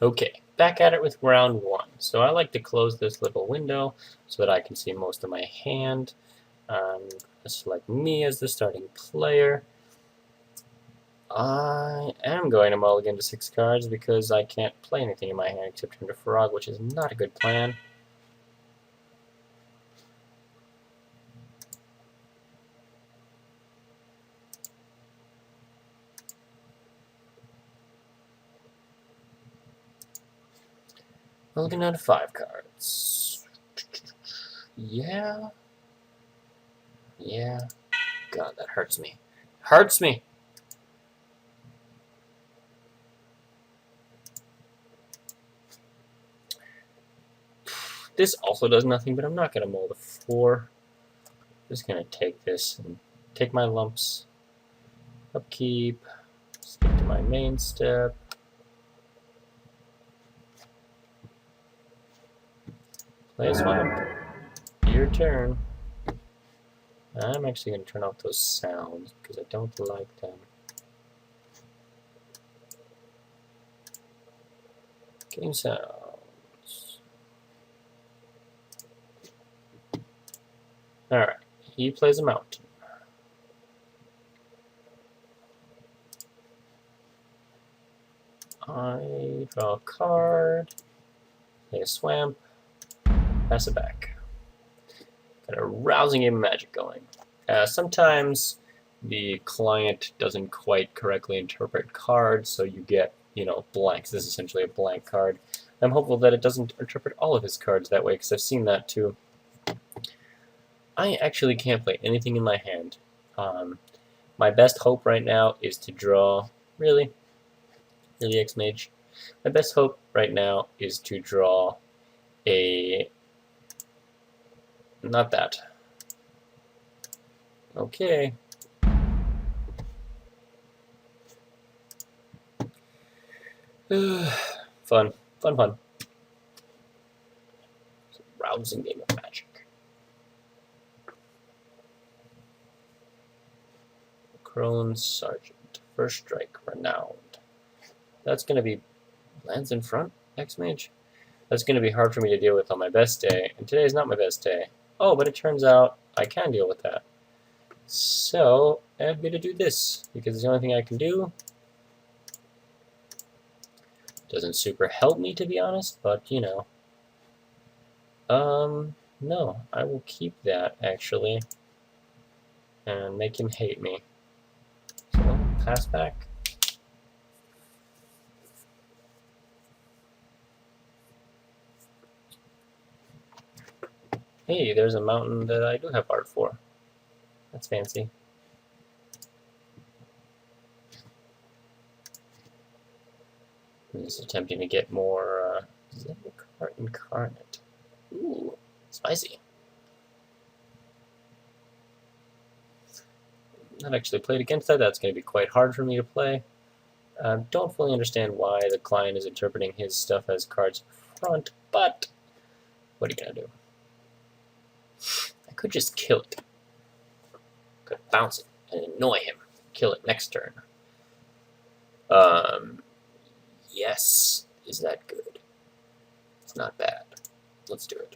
Okay, back at it with round one. So I like to close this little window so that I can see most of my hand. Select me as the starting player. I am going to mulligan to 6 cards because I can't play anything in my hand except turn to Frog, which is not a good plan. Mulligan down to 5 cards. Yeah. God, that hurts me. Hurts me! This also does nothing, but I'm not going to mull the 4. Just going to take this and take my lumps. Upkeep. Stick to my main step. Play a swamp. Your turn. I'm actually going to turn off those sounds because I don't like them. Game sounds. Alright, he plays a mountain. I draw a card, play a swamp, pass it back. Got a rousing game of Magic going. Sometimes the client doesn't quite correctly interpret cards, so you get, blanks. This is essentially a blank card. I'm hopeful that it doesn't interpret all of his cards that way, because I've seen that too. I actually can't play anything in my hand. My best hope right now is to draw... Really, X-Mage? My best hope right now is to draw a... Not that. Okay. Fun. It's a rousing game of Magic. Crone Sergeant. First strike, renowned. That's going to be lands in front, X-Mage? That's going to be hard for me to deal with on my best day, and today is not my best day. Oh, but it turns out I can deal with that. So, I'm going to do this, because it's the only thing I can do. Doesn't super help me, to be honest, but, no, I will keep that, actually, and make him hate me. So, pass back. Hey, there's a mountain that I do have art for. That's fancy. I'm just attempting to get more Zendikar Incarnate. Ooh, spicy. Not actually played against that. That's going to be quite hard for me to play. Don't fully understand why the client is interpreting his stuff as cards front, but what are you going to do? I could just kill it. Could bounce it and annoy him. Kill it next turn. Yes. Is that good? It's not bad. Let's do it.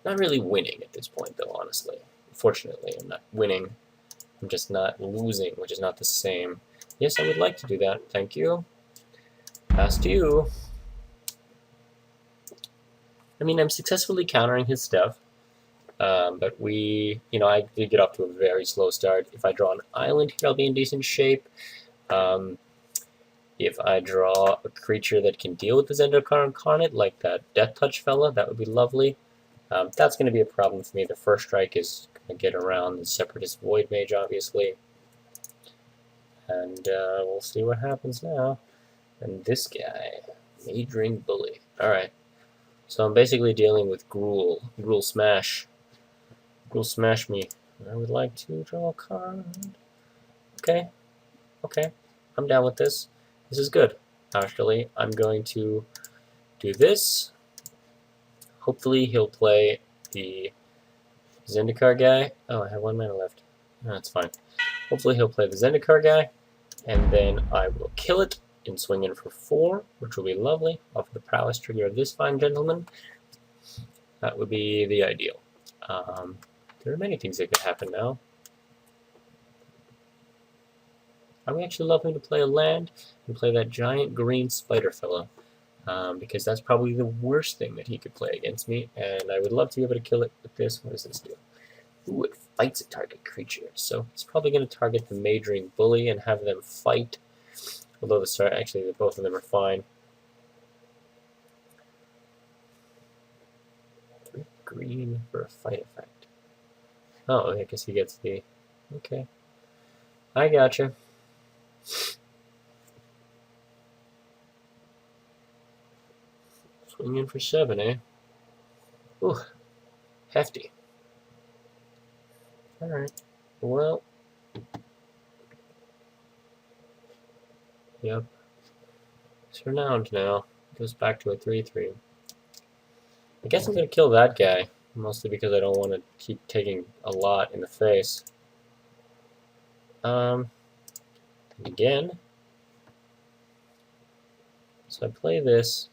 Not really winning at this point, though, honestly. Fortunately, I'm not winning. I'm just not losing, which is not the same. Yes, I would like to do that. Thank you. Pass to you. I mean, I'm successfully countering his stuff. But I did get off to a very slow start. If I draw an island here, I'll be in decent shape. If I draw a creature that can deal with the Zendikar Incarnate, like that Death Touch fella, that would be lovely. That's going to be a problem for me. The first strike is going to get around the Separatist Void Mage, obviously. And we'll see what happens now. And this guy, Mage Ring Bully. Alright. So I'm basically dealing with Gruul. Gruul Smash. Gruul Smash me. I would like to draw a card. Okay. I'm down with this. This is good. Actually, I'm going to do this. Hopefully he'll play the Zendikar guy. Oh, I have 1 mana left. No, that's fine. Hopefully he'll play the Zendikar guy, and then I will kill it, and swing in for 4, which will be lovely, off of the prowess trigger of this fine gentleman. That would be the ideal. There are many things that could happen now. I would actually love him to play a land and play that giant green spider fella, because that's probably the worst thing that he could play against me, and I would love to be able to kill it with this. What does this do? Ooh, it fights a target creature, so it's probably going to target the majoring bully and have them fight, although actually both of them are fine. Green for a fight effect. Oh, I guess he gets the... Okay. I gotcha. Swing in for 7, eh? Ooh. Hefty. Alright. Well. Yep. It's renowned now. Goes back to a 3-3. I guess I'm going to kill that guy. Mostly because I don't want to keep taking a lot in the face. Again. So I play this.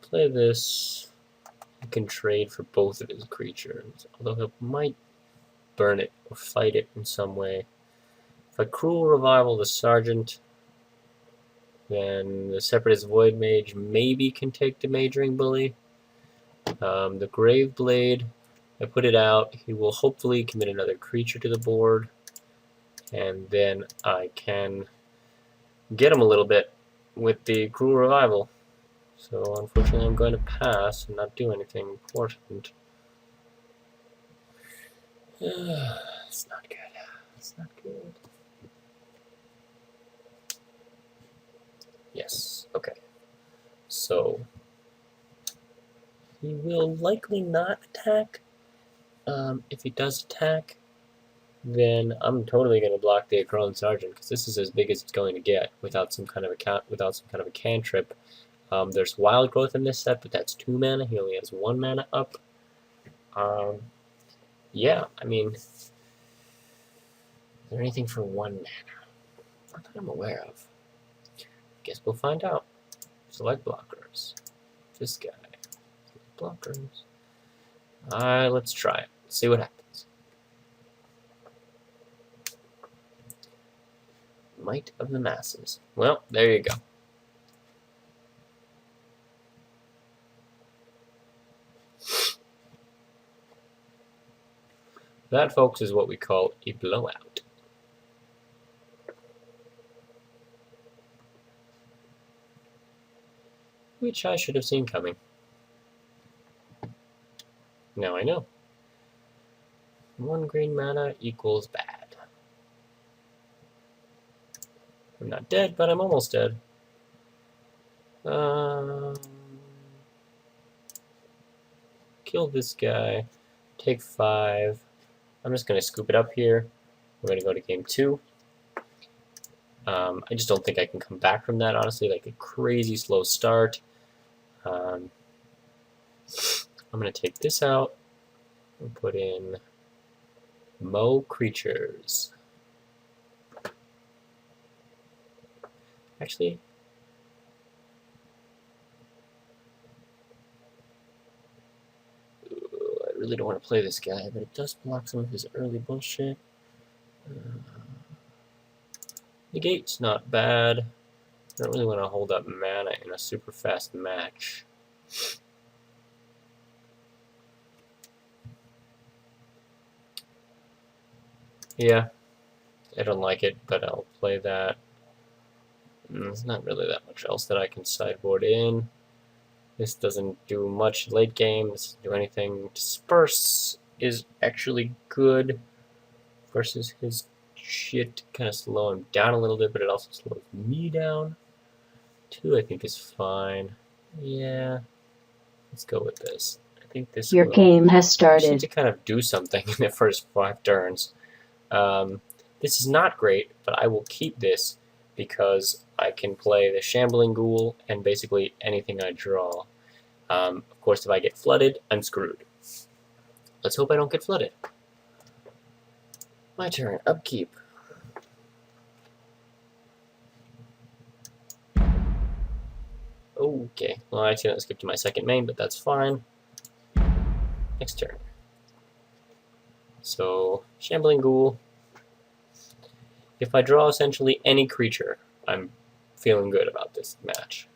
Play this. I can trade for both of his creatures, although he might burn it or fight it in some way. If I Cruel Revival the Sergeant, then the Separatist Void Mage maybe can take the Majoring Bully. The Grave Blade, I put it out. He will hopefully commit another creature to the board, and then I can get him a little bit with the Cruel Revival. So unfortunately I'm going to pass and not do anything important. It's not good. It's not good. Yes, okay. So he will likely not attack. If he does attack, then I'm totally going to block the Akron Sergeant, because this is as big as it's going to get without some kind of a cantrip. There's Wild Growth in this set, but that's 2 mana. He only has 1 mana up. Yeah, I mean, is there anything for 1 mana? Not that I'm aware of. Guess we'll find out. Select blockers. This guy. Select blockers. Alright, let's try it. Let's see what happens. Might of the Masses. Well, there you go. That, folks, is what we call a blowout. Which I should have seen coming. Now I know. 1 green mana equals bad. I'm not dead, but I'm almost dead. Kill this guy. Take 5. I'm just going to scoop it up here. We're going to go to game 2. I just don't think I can come back from that, honestly. Like a crazy slow start. I'm going to take this out and put in Mow Creatures. Actually, I really don't want to play this guy, but it does block some of his early bullshit. Negate's not bad. I don't really want to hold up mana in a super fast match. Yeah, I don't like it, but I'll play that. There's not really that much else that I can sideboard in. This doesn't do much late game. This doesn't do anything. Disperse is actually good versus his shit. Kind of slow him down a little bit, but it also slows me down. 2, I think, is fine. Yeah, let's go with this. I think this. Your game has I started. need to kind of do something in the first 5 turns. This is not great, but I will keep this because I can play the Shambling Ghoul and basically anything I draw. Of course, if I get flooded, I'm screwed. Let's hope I don't get flooded. My turn. Upkeep. Okay. Well, I accidentally skipped to my second main, but that's fine. Next turn. So, Shambling Ghoul. If I draw essentially any creature, I'm feeling good about this match.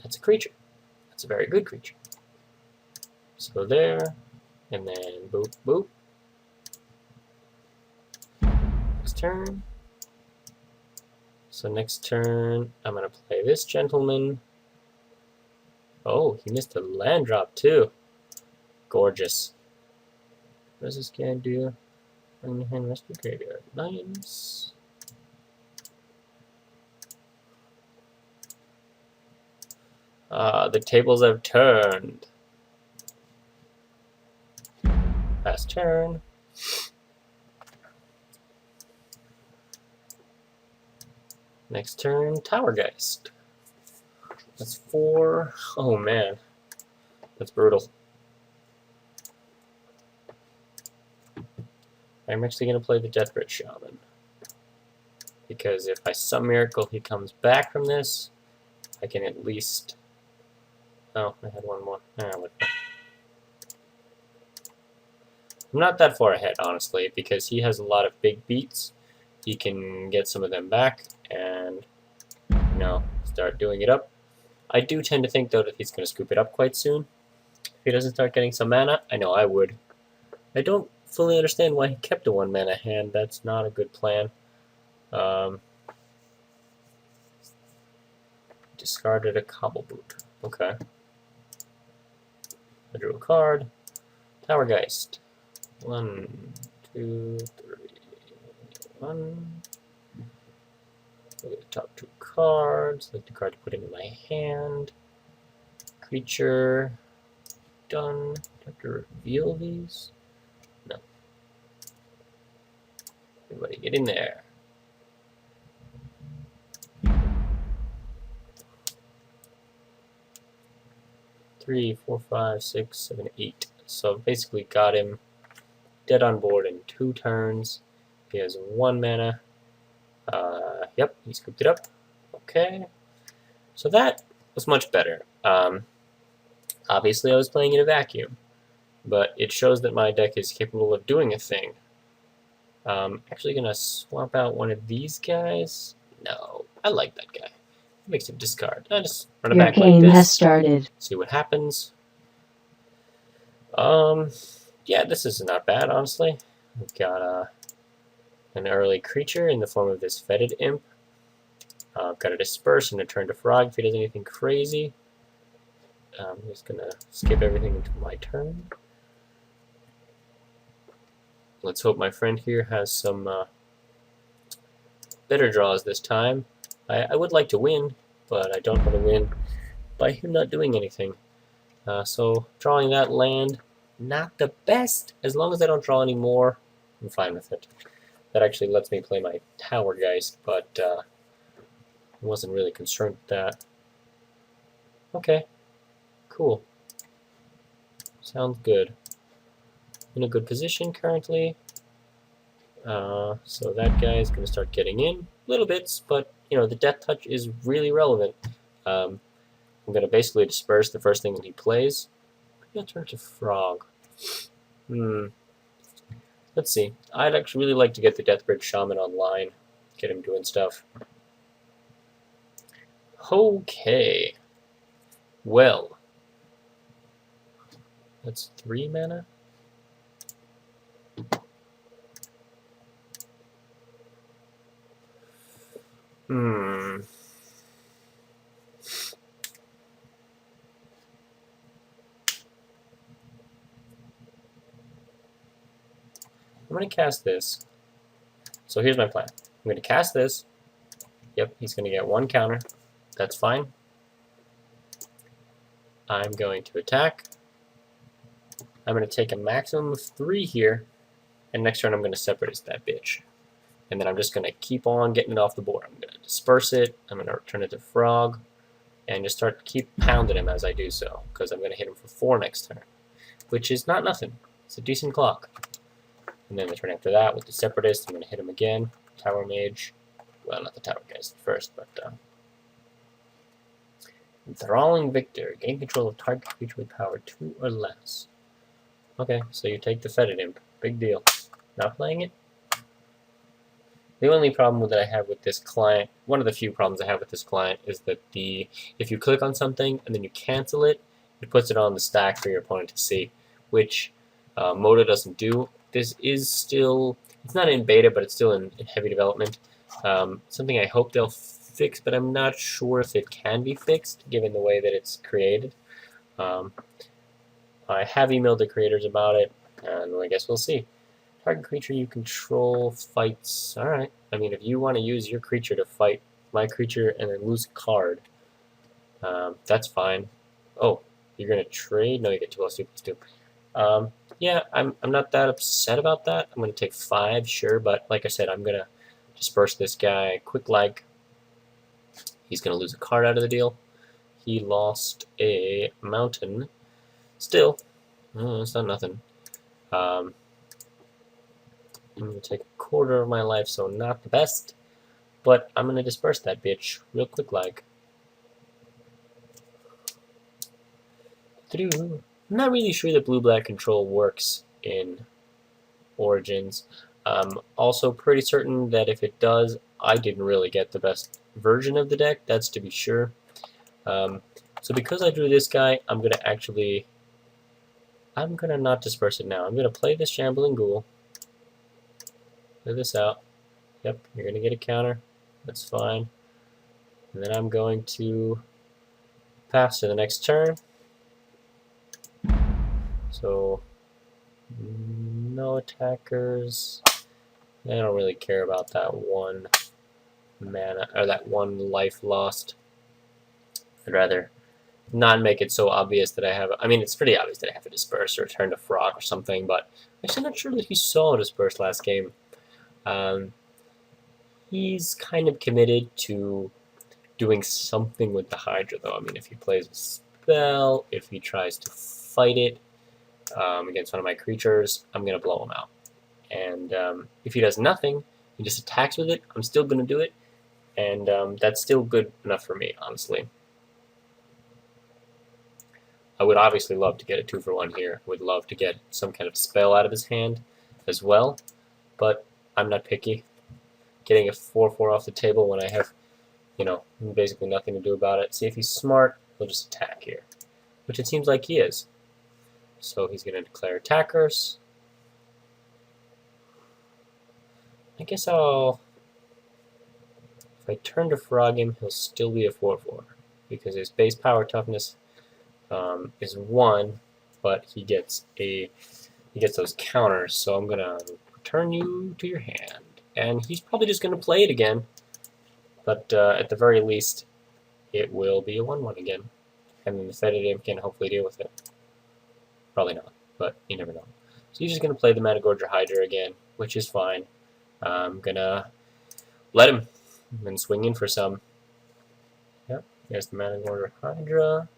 That's a creature. That's a very good creature. So there, and then boop, boop. Next turn. So next turn, I'm going to play this gentleman. Oh, he missed a land drop too. Gorgeous. What does this guy do? Bring the hand, rescue graveyard. Nice. The tables have turned. Last turn. Next turn, Towergeist. That's 4. Oh man, that's brutal. I'm actually going to play the Deathbridge Shaman. Because if by some miracle he comes back from this, I can at least... Oh, I had one more. I'm not that far ahead, honestly, because he has a lot of big beats. He can get some of them back and, you know, start doing it up. I do tend to think, though, that he's going to scoop it up quite soon. If he doesn't start getting some mana, I know I would. I don't fully understand why he kept a 1 mana hand. That's not a good plan. Discarded a Cobble Boot. Okay. I drew a card. Towergeist. 1, 2, 3. 1. Look at the top 2 cards. Select the card to put into my hand. Creature. Done. Do I have to reveal these? No. Everybody get in there. Three, 4, 5, 6, 7, 8. So basically got him dead on board in 2 turns. He has 1 mana. Yep, he scooped it up. Okay. So that was much better. Obviously I was playing in a vacuum, but it shows that my deck is capable of doing a thing. Actually gonna swap out one of these guys. No, I like that guy. It makes him discard. I just run it back like this. Your game has started. See what happens. Yeah, this is not bad, honestly. We've got an early creature in the form of this Fetid Imp. I've got to disperse and a turn to Frog if he does anything crazy. I'm just going to skip everything until my turn. Let's hope my friend here has some better draws this time. I would like to win, but I don't want to win by him not doing anything. So drawing that land, not the best. As long as I don't draw any more, I'm fine with it. That actually lets me play my Towergeist, but I wasn't really concerned with that. Okay, cool. Sounds good. In a good position currently. So that guy is going to start getting in little bits, but you know the Death Touch is really relevant. I'm going to basically disperse the first thing that he plays. Maybe I'll turn to Frog. Let's see. I'd actually really like to get the Deathbridge Shaman online, get him doing stuff. Okay. Well, that's 3 mana. I'm going to cast this. So here's my plan. I'm going to cast this. Yep, he's going to get 1 counter. That's fine. I'm going to attack. I'm going to take a maximum of 3 here. And next turn I'm going to separate that bitch. And then I'm just going to keep on getting it off the board. I'm going to disperse it. I'm going to return it to Frog. and just keep pounding him as I do so, because I'm going to hit him for 4 next turn, which is not nothing. It's a decent clock. And then the turn after that with the Separatist, I'm going to hit him again. Tower Mage. Well, not the Tower Geist first, but Enthralling Victor. Gain control of target creature with power 2 or less. Okay, so you take the Fetid Imp. Big deal. Not playing it? The only problem that I have with this client, one of the few problems I have with this client, is that if you click on something and then you cancel it, it puts it on the stack for your opponent to see, which Moda doesn't do. This is still, it's not in beta, but it's still in heavy development. Something I hope they'll fix, but I'm not sure if it can be fixed, given the way that it's created. I have emailed the creators about it, and I guess we'll see. Target creature you control fights. Alright. I mean, if you want to use your creature to fight my creature and then lose a card, that's fine. Oh, you're going to trade? No, you get 2+2/+2. Yeah, I'm not that upset about that. I'm going to take 5, sure, but like I said, I'm going to disperse this guy. Quick like. He's going to lose a card out of the deal. He lost a mountain. Still, it's not nothing. I'm going to take a quarter of my life, so not the best. But I'm going to disperse that bitch real quick like. I'm not really sure that blue-black control works in Origins. I'm also pretty certain that if it does, I didn't really get the best version of the deck, that's to be sure. So because I drew this guy, I'm going to not disperse it now. I'm going to play this Shambling Ghoul. Play this out. Yep, you're going to get a counter. That's fine. And then I'm going to pass to the next turn. So, no attackers. I don't really care about that 1 mana, or that 1 life lost. I'd rather not make it so obvious that I have, I mean, it's pretty obvious that I have to disperse or turn to Frog or something, but I'm actually not sure that he saw disperse last game. He's kind of committed to doing something with the Hydra, though. I mean, if he plays a spell, if he tries to fight it against one of my creatures, I'm going to blow him out. And if he does nothing, he just attacks with it, I'm still going to do it, and that's still good enough for me, honestly. I would obviously love to get a 2-for-1 here. Would love to get some kind of spell out of his hand as well, but I'm not picky. Getting a 4/4 off the table when I have, basically nothing to do about it. See, if he's smart, he'll just attack here, which it seems like he is. So he's going to declare attackers. I guess if I turn to Frog him, he'll still be a 4/4 because his base power toughness is 1, but he gets those counters. So I'm gonna return you to your hand, and he's probably just gonna play it again. But at the very least, it will be a 1/1 again, and then the Fetid Imp can hopefully deal with it. Probably not, but you never know. So he's just gonna play the Managorger Hydra again, which is fine. I'm gonna let him and swing in for some. Yep, there's the Managorger Hydra.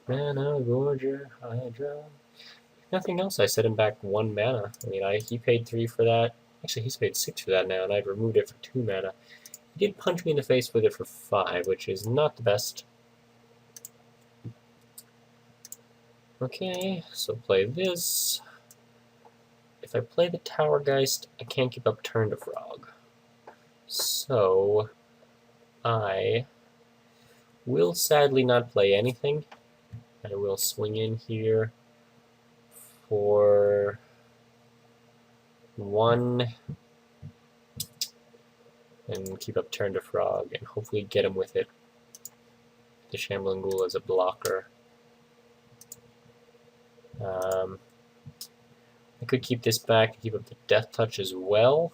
Managorger Hydra. If nothing else, I set him back 1 mana. I mean, he paid 3 for that. Actually, he's paid 6 for that now, and I'd removed it for 2 mana. He did punch me in the face with it for 5, which is not the best. Okay, so play this. If I play the Tower Geist, I can't keep up turn to Frog. So, I will sadly not play anything. I will swing in here for 1 and keep up turn to Frog and hopefully get him with it. The Shambling Ghoul as a blocker. I could keep this back and keep up the Death Touch as well,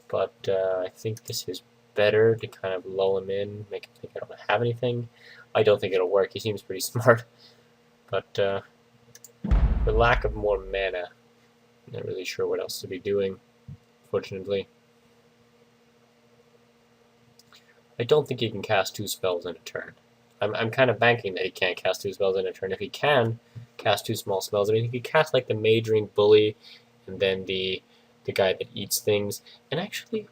but I think this is better to kind of lull him in, make him think I don't have anything. I don't think it'll work. He seems pretty smart, but for lack of more mana, I'm not really sure what else to be doing, fortunately. I don't think he can cast 2 spells in a turn. I'm kind of banking that he can't cast 2 spells in a turn. If he can cast 2 small spells, I mean, he could cast like the Mage Ring Bully, and then the guy that eats things. And actually,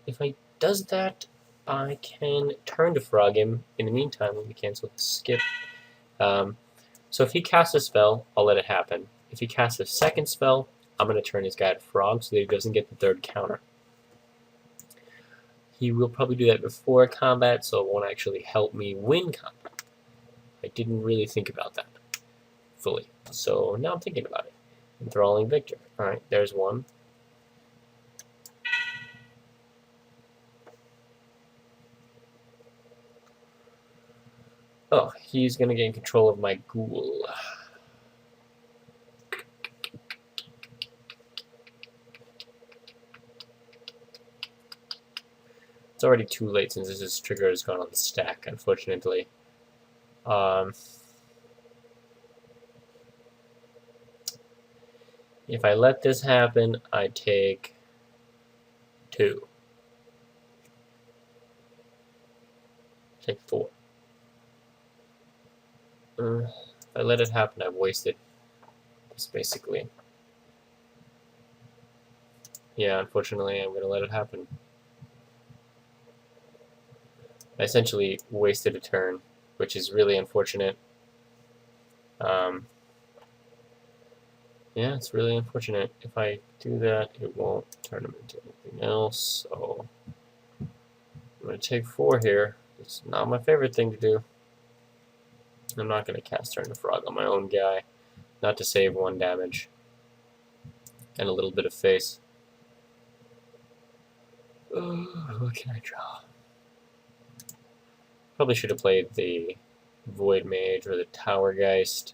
if I does that, I can turn to frog him. In the meantime, let me cancel the skip. So if he casts a spell, I'll let it happen. If he casts a second spell, I'm going to turn his guy to frog so that he doesn't get the 3rd counter. He will probably do that before combat, so it won't actually help me win combat. I didn't really think about that fully. So now I'm thinking about it. Enthralling Victor. Alright, there's one. Oh, he's going to gain control of my ghoul. It's already too late since this trigger has gone on the stack, unfortunately. If I let this happen, I take 2. Take 4. If I let it happen, I've wasted this basically. Yeah, unfortunately, I'm going to let it happen. I essentially wasted a turn, which is really unfortunate. Yeah, it's really unfortunate. If I do that, it won't turn him into anything else, so I'm going to take 4 here. It's not my favorite thing to do. I'm not going to cast Turn to Frog on my own guy, not to save 1 damage and a little bit of face. What can I draw? Probably should have played the Void Mage or the Tower Geist.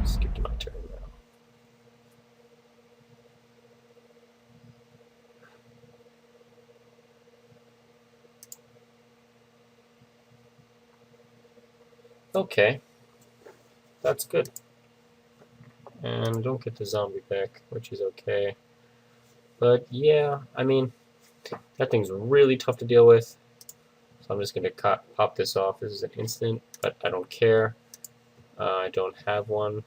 Skip to my turn now. Okay, that's good. And don't get the zombie back, which is okay. But yeah, I mean, that thing's really tough to deal with. So I'm just going to pop this off. This is an instant, but I don't care. I don't have one.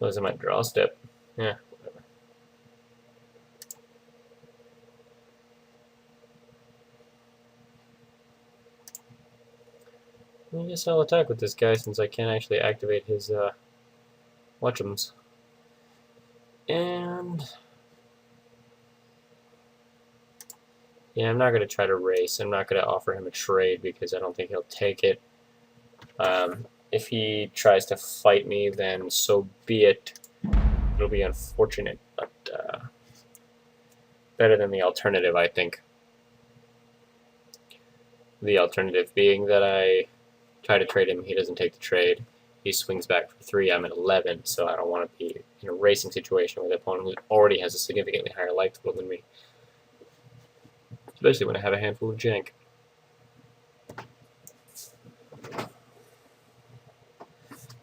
Those are my draw step. Yeah, whatever. I guess I'll attack with this guy since I can't actually activate his watchums. And yeah, I'm not going to try to race. I'm not going to offer him a trade because I don't think he'll take it. If he tries to fight me, then so be it. It'll be unfortunate, but better than the alternative, I think. The alternative being that I try to trade him, he doesn't take the trade. He swings back for 3, I'm at 11, so I don't want to be in a racing situation with an opponent who already has a significantly higher life total than me. Especially when I have a handful of jank.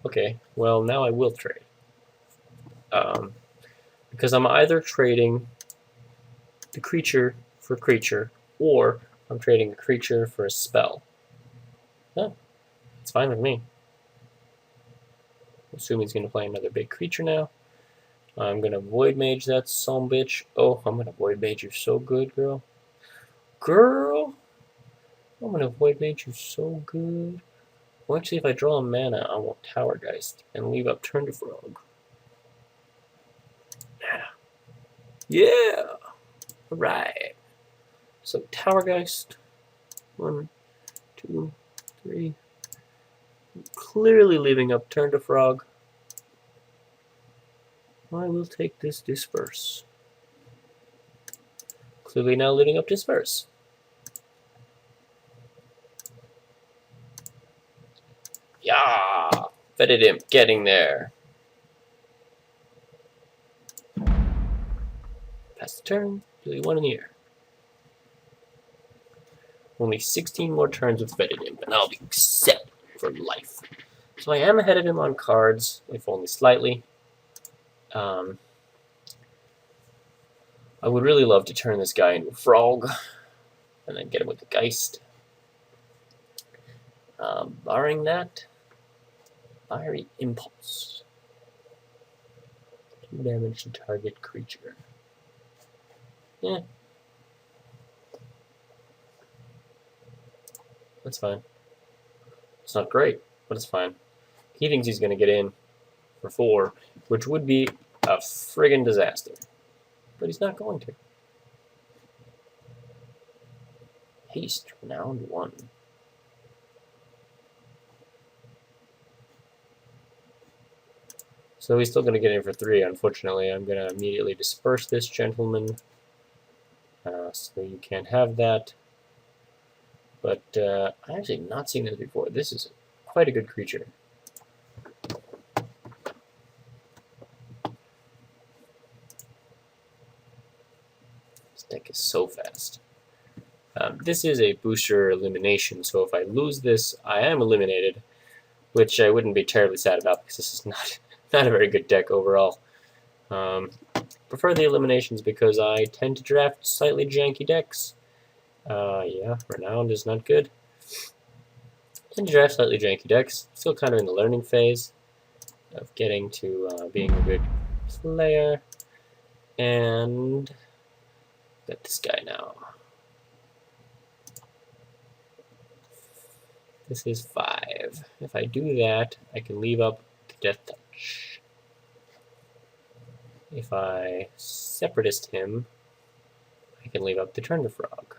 Okay, well now I will trade. Because I'm either trading the creature for creature, or I'm trading a creature for a spell. Yeah, it's fine with me. Assuming he's going to play another big creature now. I'm going to Void Mage that sumbitch. Oh, I'm going to Void Mage you so good, girl. Girl! I'm going to Void Mage you so good. Well, actually, if I draw a mana, I want Tower Geist and leave up Turn to Frog. Yeah! Alright. So, Tower Geist. 1, 2, 3. Clearly leaving up Turn to Frog. I will take this Disperse. Clearly now leaving up Disperse. Yeah! Vetted him. Getting there. Pass the turn, deal you 1 in the air. Only 16 more turns with Fetid Imp, and I'll be set for life. So I am ahead of him on cards, if only slightly. I would really love to turn this guy into a frog, and then get him with the Geist. Barring that, Fiery Impulse. 2 damage to target creature. Yeah. That's fine. It's not great, but it's fine. He thinks he's going to get in for 4, which would be a friggin' disaster. But he's not going to. Haste, round 1. So he's still going to get in for 3, unfortunately. I'm going to immediately disperse this gentleman. So you can't have that. But I've actually not seen this before. This is quite a good creature. This deck is so fast. This is a booster elimination, so if I lose this, I am eliminated, which I wouldn't be terribly sad about because this is not a very good deck overall. Prefer the eliminations because I tend to draft slightly janky decks. Yeah, Renowned is not good. Tend to draft slightly janky decks. Still kind of in the learning phase of getting to being a good player. And got this guy now. This is 5. If I do that, I can leave up the Death Touch. If I Separatist him, I can leave up the Turn to Frog.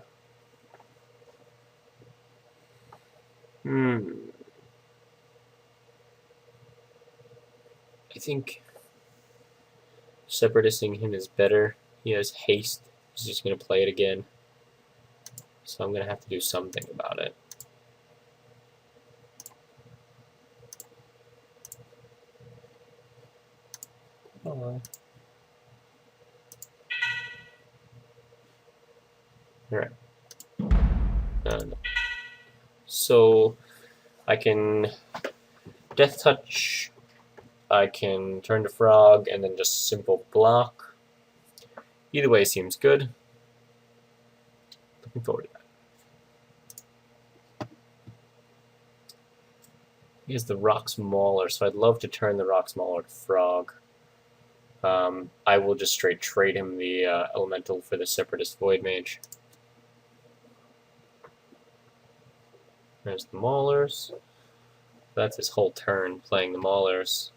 I think Separatisting him is better. He has haste. He's just going to play it again. So I'm going to have to do something about it. Alright. No. So I can Death Touch, I can Turn to Frog, and then just simple block. Either way seems good. Looking forward to that. He has the Rock's Mauler, so I'd love to turn the Rock's Mauler to Frog. I will just straight trade him the Elemental for the Separatist Void Mage. There's the Maulers. That's his whole turn, playing the Maulers.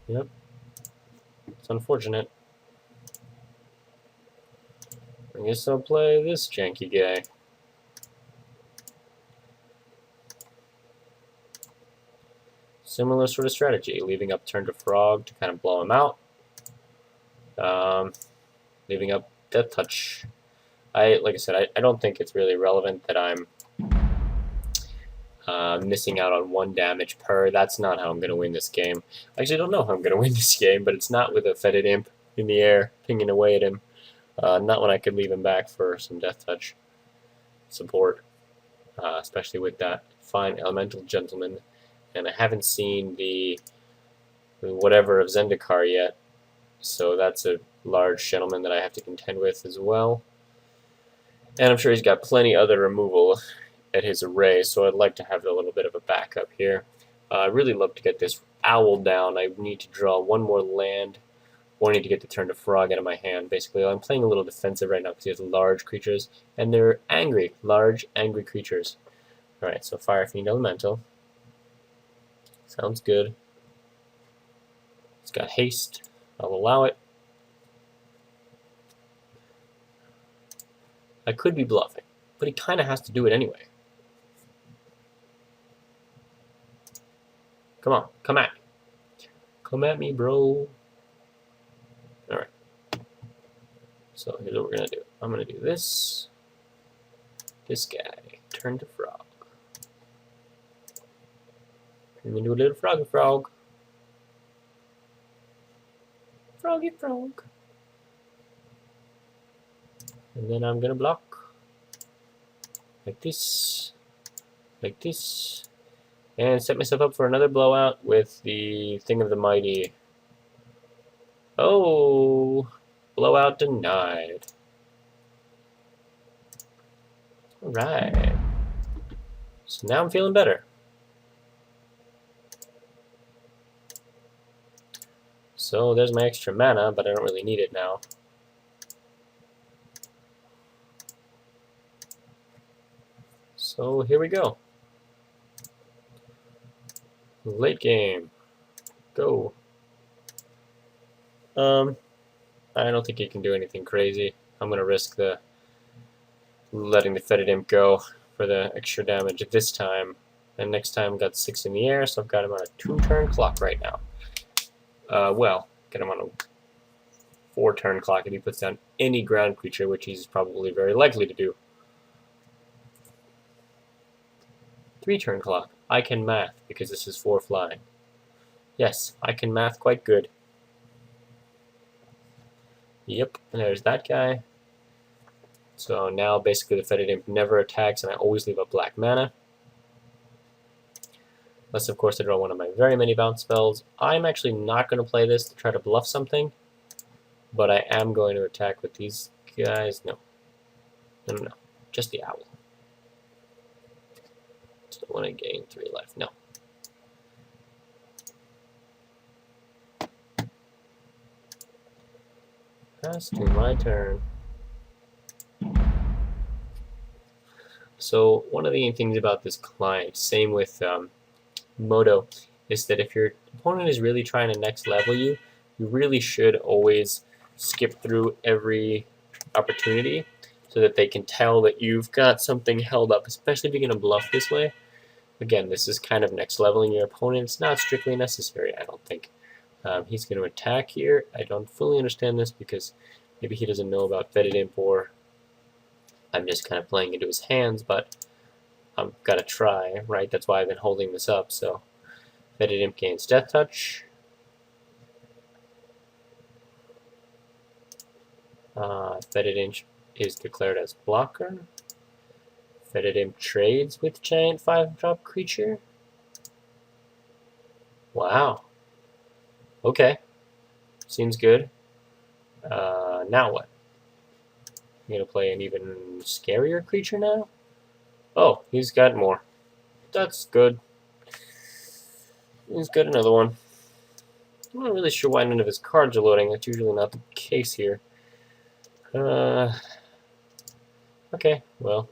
Yep. It's unfortunate. I guess I'll play this janky guy. Similar sort of strategy, leaving up Turn to Frog to kind of blow him out. Leaving up Death Touch. Like I said, I don't think it's really relevant that I'm missing out on 1 damage per. That's not how I'm going to win this game. I actually don't know how I'm going to win this game, but it's not with a Fetid Imp in the air, pinging away at him. Not when I could leave him back for some Death Touch support, especially with that fine Elemental Gentleman. And I haven't seen the whatever of Zendikar yet, so that's a large gentleman that I have to contend with as well. And I'm sure he's got plenty other removal at his array, so I'd like to have a little bit of a backup here. I'd really love to get this Owl down. I need to draw 1 more land, or I need to get the Turn to Frog out of my hand. Basically, I'm playing a little defensive right now because he has large creatures, and they're angry, large, angry creatures. Alright, so Fire Fiend Elemental. Sounds good. It's got haste. I'll allow it. I could be bluffing, but he kind of has to do it anyway. Come on, come at me. Come at me, bro. Alright. So here's what we're going to do. I'm going to do this. this guy. Turn to frog. Turn into a little froggy frog. Froggy frog. And then I'm gonna block. Like this. Like this. And set myself up for another blowout with the Thing of the Mighty. Oh! Blowout denied. Alright. So now I'm feeling better. So there's my extra mana, but I don't really need it now. So here we go. Late game. Go. I don't think he can do anything crazy. I'm gonna risk the letting the Fetid Imp go for the extra damage this time. And next time got 6 in the air, so I've got him on a 2-turn clock right now. Well, get him on a 4-turn clock if he puts down any ground creature, which he's probably very likely to do. 3-turn clock. I can math, because this is 4 flying. Yes, I can math quite good. Yep, and there's that guy. So now basically the Fetid Imp never attacks, and I always leave up black mana. Unless, of course, I draw one of my very many bounce spells. I'm actually not going to play this to try to bluff something, but I am going to attack with these guys. No. No. Just the owl. Don't want to gain 3 life. No. Pass to my turn. So one of the things about this client, same with Moto, is that if your opponent is really trying to next level you, you really should always skip through every opportunity so that they can tell that you've got something held up, especially if you're going to bluff this way. Again, this is kind of next leveling your opponent. It's not strictly necessary, I don't think. He's going to attack here. I don't fully understand this because maybe he doesn't know about Fetid Imp, or I'm just kind of playing into his hands, but I've got to try, right? That's why I've been holding this up. So Fetid Imp gains Death Touch. Fetid Imp is declared as blocker. Fetid Imp trades with giant 5-drop creature. Wow. Okay. Seems good. Now what? I'm going to play an even scarier creature now? Oh, he's got more. That's good. He's got another one. I'm not really sure why none of his cards are loading. That's usually not the case here. Okay, well.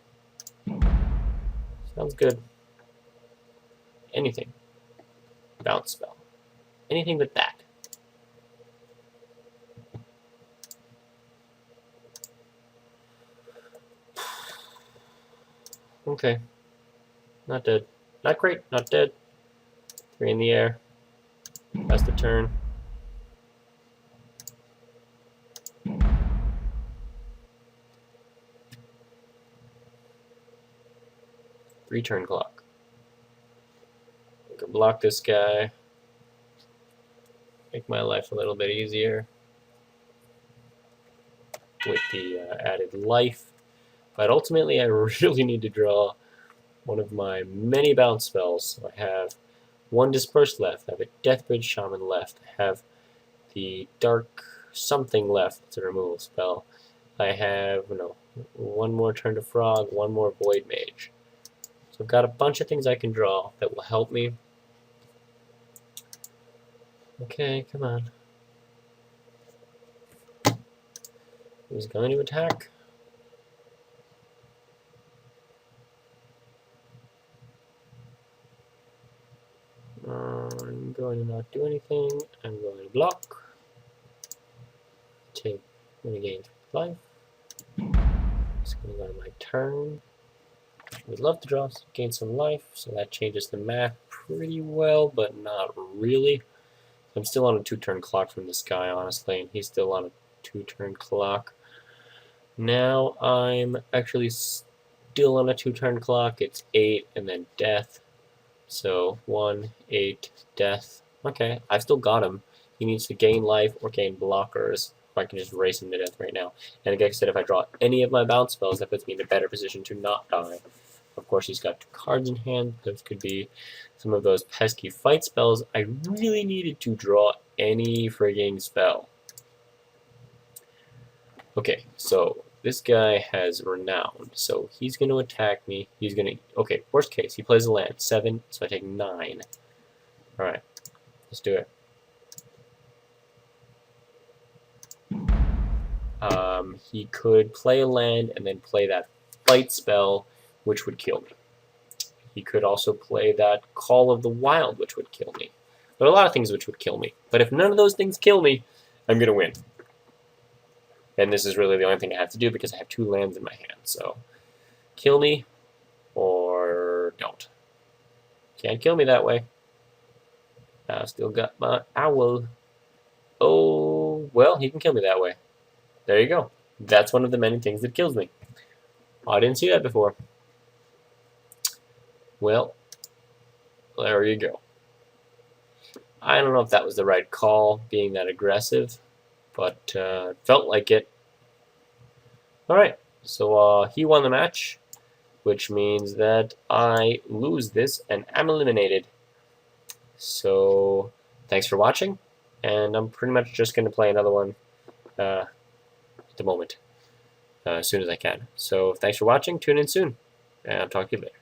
Sounds good. Anything. Bounce spell. Anything but that. Okay. Not dead. Not great. Not dead. 3 in the air. That's the turn. Three-turn clock. I can block this guy. Make my life a little bit easier with the added life. But ultimately, I really need to draw one of my many bounce spells. So I have 1 Disperse left. I have a Deathbridge Shaman left. I have the Dark something left. It's a removal spell. I have, 1 more Turn to Frog, 1 more Void Mage. So I've got a bunch of things I can draw that will help me. Okay, come on. He's going to attack. I'm going to not do anything. I'm going to block. I'm going to gain 3 life. It's going to go to my turn. We'd love to gain some life, so that changes the math pretty well, but not really. I'm still on a 2-turn clock from this guy, honestly, and he's still on a 2-turn clock. Now I'm actually still on a 2-turn clock. It's 8 and then death. So 1, 8, death. Okay, I've still got him. He needs to gain life or gain blockers. Or I can just race him to death right now. And like I said, if I draw any of my bounce spells, that puts me in a better position to not die. Of course, he's got 2 cards in hand. Those could be some of those pesky fight spells. I really needed to draw any frigging spell. Okay, so this guy has Renowned, so he's going to attack me. He's going to... Okay, worst case, he plays a land. 7, so I take 9. Alright, let's do it. He could play a land and then play that fight spell, which would kill me. He could also play that Call of the Wild, which would kill me. There are a lot of things which would kill me. But if none of those things kill me, I'm going to win. And this is really the only thing I have to do because I have 2 lands in my hand. So, kill me or don't. Can't kill me that way. I've still got my owl. Oh, well, he can kill me that way. There you go. That's one of the many things that kills me. I didn't see that before. Well, there you go. I don't know if that was the right call, being that aggressive, but felt like it. Alright, so he won the match, which means that I lose this and am eliminated. So, thanks for watching, and I'm pretty much just going to play another one at the moment, as soon as I can. So, thanks for watching, tune in soon, and I'll talk to you later.